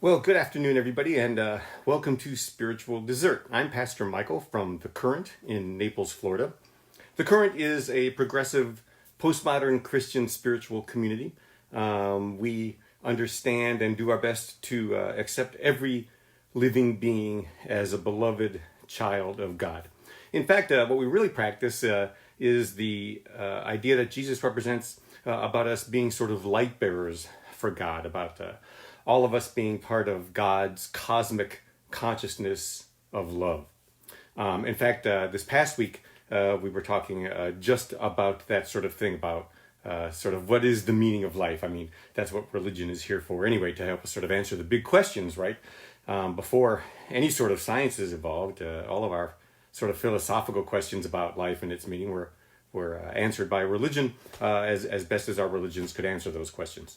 Well, good afternoon, everybody, and welcome to Spiritual Dessert. I'm Pastor Michael from The Current in Naples, Florida. The Current is a progressive, postmodern Christian spiritual community. We understand and do our best to accept every living being as a beloved child of God. In fact, what we really practice is the idea that Jesus represents about us being sort of light bearers for God, about all of us being part of God's cosmic consciousness of love. In fact, this past week, we were talking just about that sort of thing, about sort of what is the meaning of life. I mean, that's what religion is here for anyway, to help us sort of answer the big questions, right? Before any sort of science is evolved, all of our sort of philosophical questions about life and its meaning were answered by religion as best as our religions could answer those questions.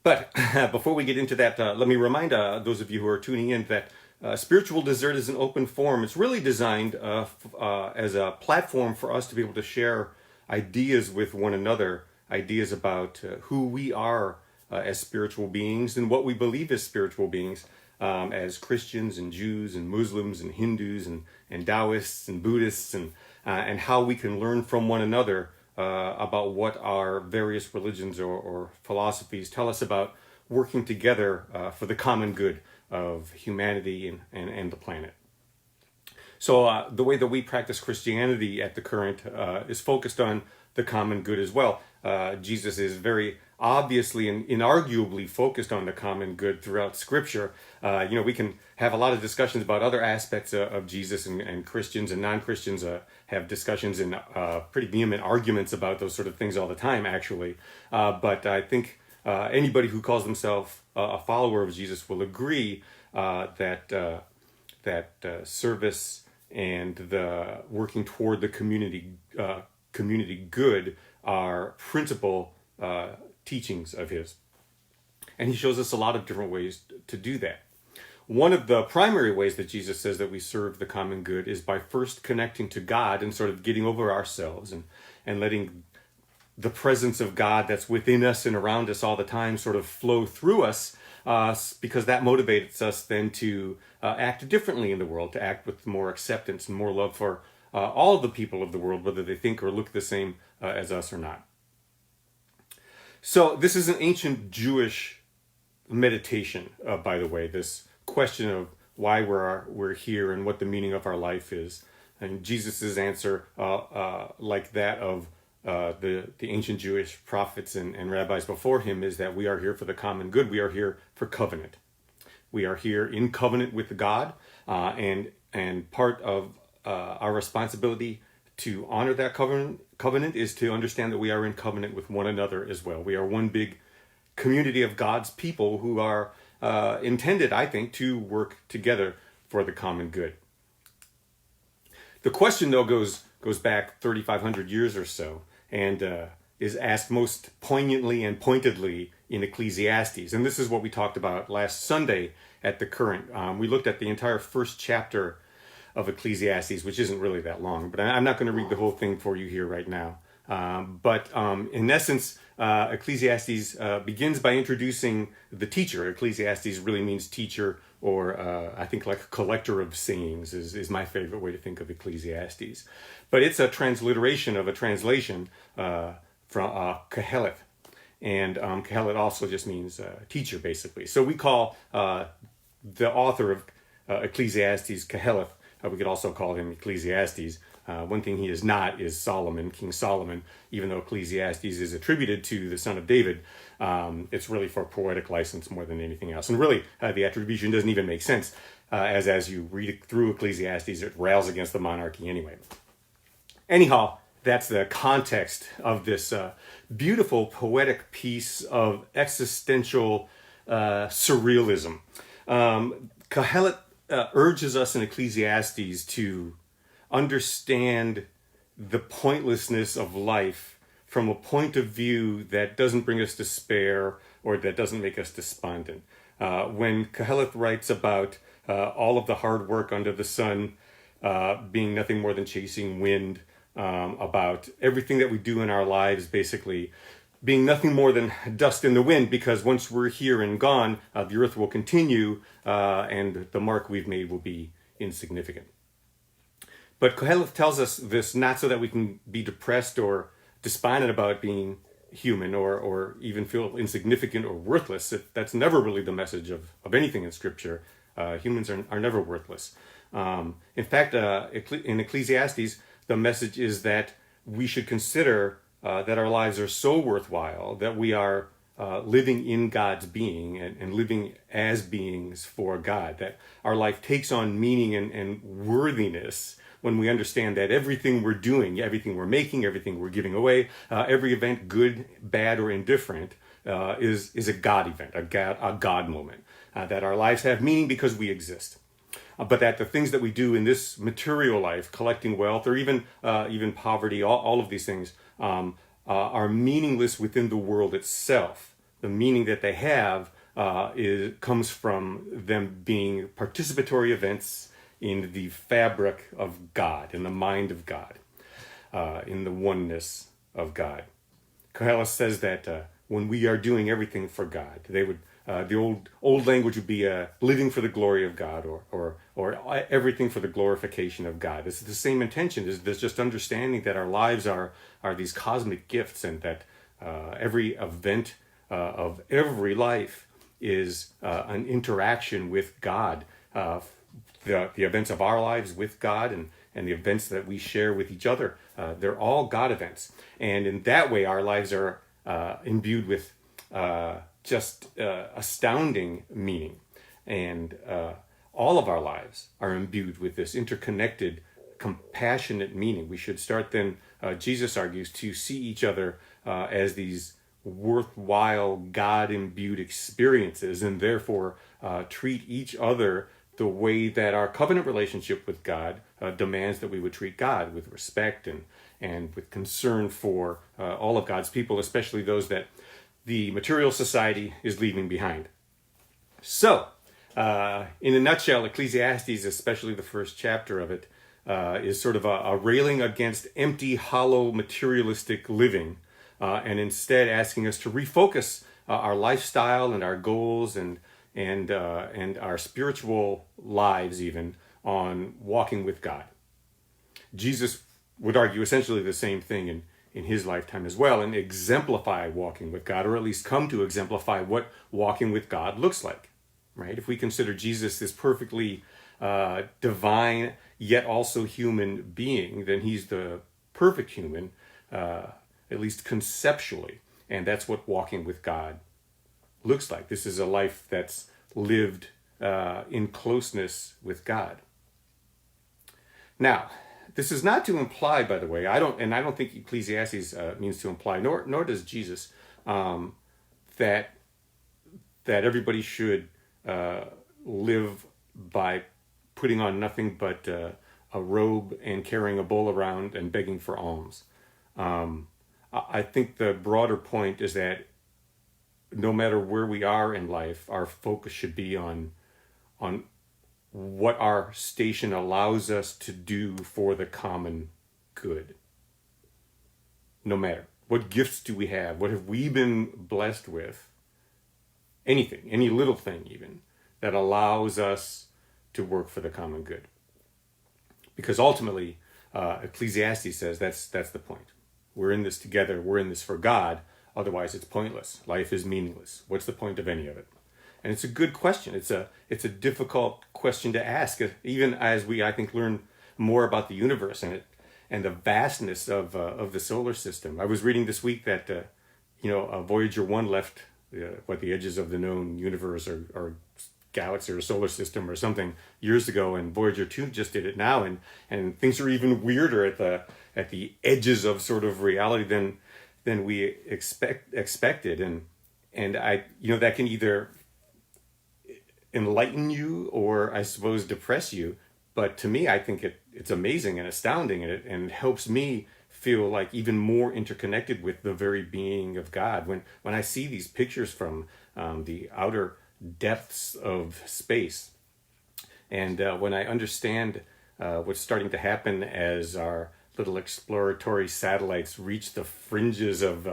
But before we get into that, let me remind those of you who are tuning in that Spiritual Dessert is an open forum. It's really designed as a platform for us to be able to share ideas with one another, ideas about who we are as spiritual beings and what we believe as spiritual beings, as Christians and Jews and Muslims and Hindus and Taoists and Buddhists, and how we can learn from one another about what our various religions or philosophies tell us about working together for the common good of humanity and the planet. So the way that we practice Christianity at The Current is focused on the common good as well. Jesus is very obviously and inarguably focused on the common good throughout Scripture. We can have a lot of discussions about other aspects of Jesus, and Christians and non-Christians have discussions and pretty vehement arguments about those sort of things all the time, actually. But I think anybody who calls themselves a follower of Jesus will agree that service and the working toward the community good are principal teachings of his. And he shows us a lot of different ways to do that. One of the primary ways that Jesus says that we serve the common good is by first connecting to God and sort of getting over ourselves and letting the presence of God that's within us and around us all the time sort of flow through us, because that motivates us then to act differently in the world, to act with more acceptance and more love for all of the people of the world, whether they think or look the same as us or not. So this is an ancient Jewish meditation, by the way, this question of why we're here and what the meaning of our life is. And Jesus' answer, like that of the ancient Jewish prophets and rabbis before him, is that we are here for the common good. We are here for covenant. We are here in covenant with God, and part of our responsibility to honor that covenant is to understand that we are in covenant with one another as well. We are one big community of God's people who are intended, I think, to work together for the common good. The question, though, goes back 3,500 years or so, and is asked most poignantly and pointedly in Ecclesiastes. And this is what we talked about last Sunday at The Current. We looked at the entire first chapter of Ecclesiastes, which isn't really that long, but I'm not going to read the whole thing for you here right now. But in essence, Ecclesiastes begins by introducing the teacher. Ecclesiastes really means teacher, or I think like collector of sayings is my favorite way to think of Ecclesiastes. But it's a transliteration of a translation from Kohelet. And Kohelet also just means teacher, basically. So we call the author of Ecclesiastes Kohelet. We could also call him Ecclesiastes. One thing he is not is Solomon, King Solomon, even though Ecclesiastes is attributed to the son of David. It's really for poetic license more than anything else. And really, the attribution doesn't even make sense, as you read through Ecclesiastes, it rails against the monarchy anyway. Anyhow, that's the context of this beautiful poetic piece of existential surrealism. Kohelet urges us in Ecclesiastes to understand the pointlessness of life from a point of view that doesn't bring us despair or that doesn't make us despondent. When Kohelet writes about all of the hard work under the sun being nothing more than chasing wind, about everything that we do in our lives basically being nothing more than dust in the wind, because once we're here and gone, the earth will continue, and the mark we've made will be insignificant. But Koheleth tells us this not so that we can be depressed or despondent about being human, or even feel insignificant or worthless. That's never really the message of anything in Scripture. Humans are never worthless. In fact, in Ecclesiastes, the message is that we should consider that our lives are so worthwhile that we are living in God's being and living as beings for God, that our life takes on meaning and worthiness when we understand that everything we're doing, everything we're making, everything we're giving away, every event, good, bad, or indifferent, is a God event, a God moment, that our lives have meaning because we exist. But that the things that we do in this material life, collecting wealth, or even poverty, all of these things are meaningless within the world itself. The meaning that they have comes from them being participatory events in the fabric of God, in the mind of God, in the oneness of God. Koheleth says that when we are doing everything for God, they would the old language would be living for the glory of God, or everything for the glorification of God. It's the same intention. There's just understanding that our lives are these cosmic gifts, and that every event of every life is an interaction with God. The events of our lives with God, and the events that we share with each other, they're all God events. And in that way, our lives are imbued with just astounding meaning. And all of our lives are imbued with this interconnected, compassionate meaning. We should start then, Jesus argues, to see each other as these worthwhile, God-imbued experiences, and therefore treat each other the way that our covenant relationship with God demands that we would treat God, with respect and with concern for all of God's people, especially those that the material society is leaving behind. So, in a nutshell, Ecclesiastes, especially the first chapter of it, is sort of a railing against empty, hollow, materialistic living, and instead asking us to refocus our lifestyle and our goals and our spiritual lives even on walking with God. Jesus would argue essentially the same thing in his lifetime as well, and exemplify walking with God, or at least come to exemplify what walking with God looks like, right? If we consider Jesus this perfectly divine yet also human being, then he's the perfect human, at least conceptually, and that's what walking with God looks like. This is a life that's lived in closeness with God. Now, this is not to imply, by the way, I don't think Ecclesiastes means to imply, nor does Jesus, that everybody should live by putting on nothing but a robe and carrying a bowl around and begging for alms. I think the broader point is that no matter where we are in life, our focus should be on what our station allows us to do for the common good. No matter. What gifts do we have? What have we been blessed with? Anything, any little thing even, that allows us to work for the common good. Because ultimately, Ecclesiastes says that's the point. We're in this together. We're in this for God. Otherwise, it's pointless. Life is meaningless. What's the point of any of it? And it's a good question. It's a difficult question to ask, even as we, I think, learn more about the universe and the vastness of the solar system. I was reading this week that Voyager 1 left the edges of the known universe or galaxy or solar system or something years ago, and Voyager 2 just did it now, and things are even weirder at the edges of sort of reality than we expected, and I that can either enlighten you or I suppose depress you. But to me, I think it's amazing and astounding, and it helps me feel like even more interconnected with the very being of God. When I see these pictures from the outer depths of space, and when I understand what's starting to happen as our little exploratory satellites reach the fringes of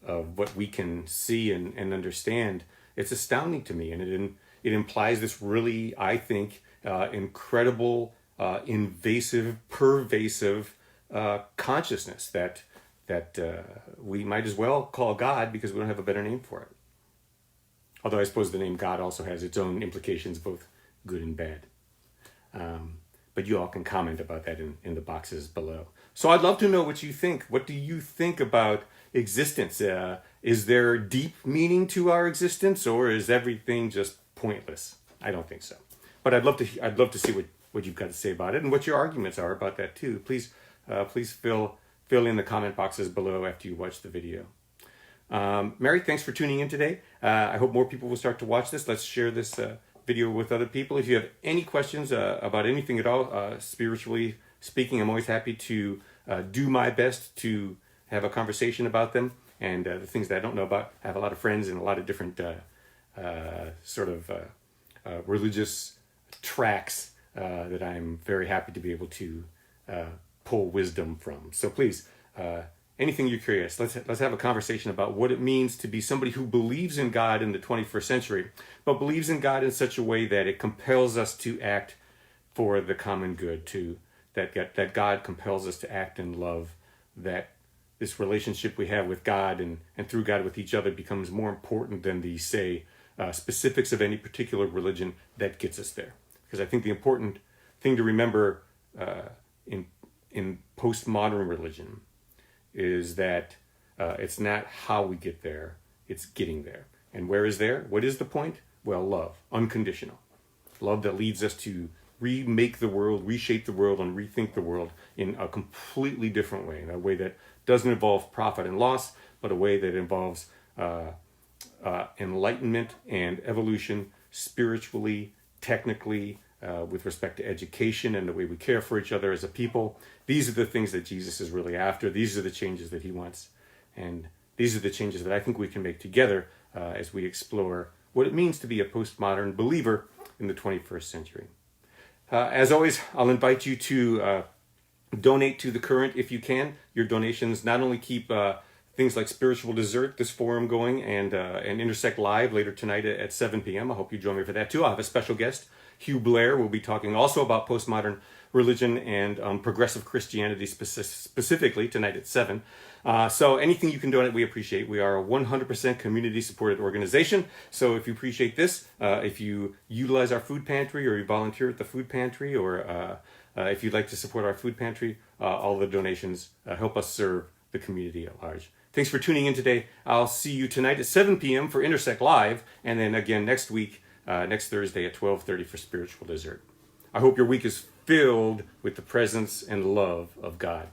what we can see and understand, it's astounding to me. And it implies this really, I think, incredible, invasive, pervasive consciousness that we might as well call God because we don't have a better name for it. Although I suppose the name God also has its own implications, both good and bad. But you all can comment about that in the boxes below. So I'd love to know what you think. What do you think about existence? Is there deep meaning to our existence, or is everything just pointless? I don't think so. But I'd love to see what you've got to say about it and what your arguments are about that too. Please fill in the comment boxes below after you watch the video. Mary, thanks for tuning in today. I hope more people will start to watch this. Let's share this video with other people. If you have any questions about anything at all, spiritually speaking, I'm always happy to do my best to have a conversation about them and the things that I don't know about. I have a lot of friends in a lot of different religious tracks that I'm very happy to be able to pull wisdom from. So please, anything you're curious, let's have a conversation about what it means to be somebody who believes in God in the 21st century, but believes in God in such a way that it compels us to act for the common good, that God compels us to act in love, that this relationship we have with God and through God with each other becomes more important than the, specifics of any particular religion that gets us there. Because I think the important thing to remember in postmodern religion is that it's not how we get there, it's getting there. And where is there? What is the point? Well, love, unconditional. Love that leads us to remake the world, reshape the world, and rethink the world in a completely different way, in a way that doesn't involve profit and loss, but a way that involves enlightenment and evolution spiritually, technically, with respect to education and the way we care for each other as a people. These are the things that Jesus is really after. These are the changes that he wants. And these are the changes that I think we can make together as we explore what it means to be a postmodern believer in the 21st century. As always, I'll invite you to donate to The Current if you can. Your donations not only keep things like Spiritual Dessert, this forum going, and Intersect Live later tonight at 7 p.m. I hope you join me for that too. I'll have a special guest, Hugh Blair. We'll be talking also about postmodern religion and progressive Christianity specifically tonight at 7. So anything you can donate, we appreciate. We are a 100% community-supported organization. So if you appreciate this, if you utilize our food pantry or you volunteer at the food pantry, or if you'd like to support our food pantry, all the donations help us serve the community at large. Thanks for tuning in today. I'll see you tonight at 7 p.m. for Intersect Live, and then again next week, next Thursday at 12:30 for Spiritual Dessert. I hope your week is filled with the presence and love of God.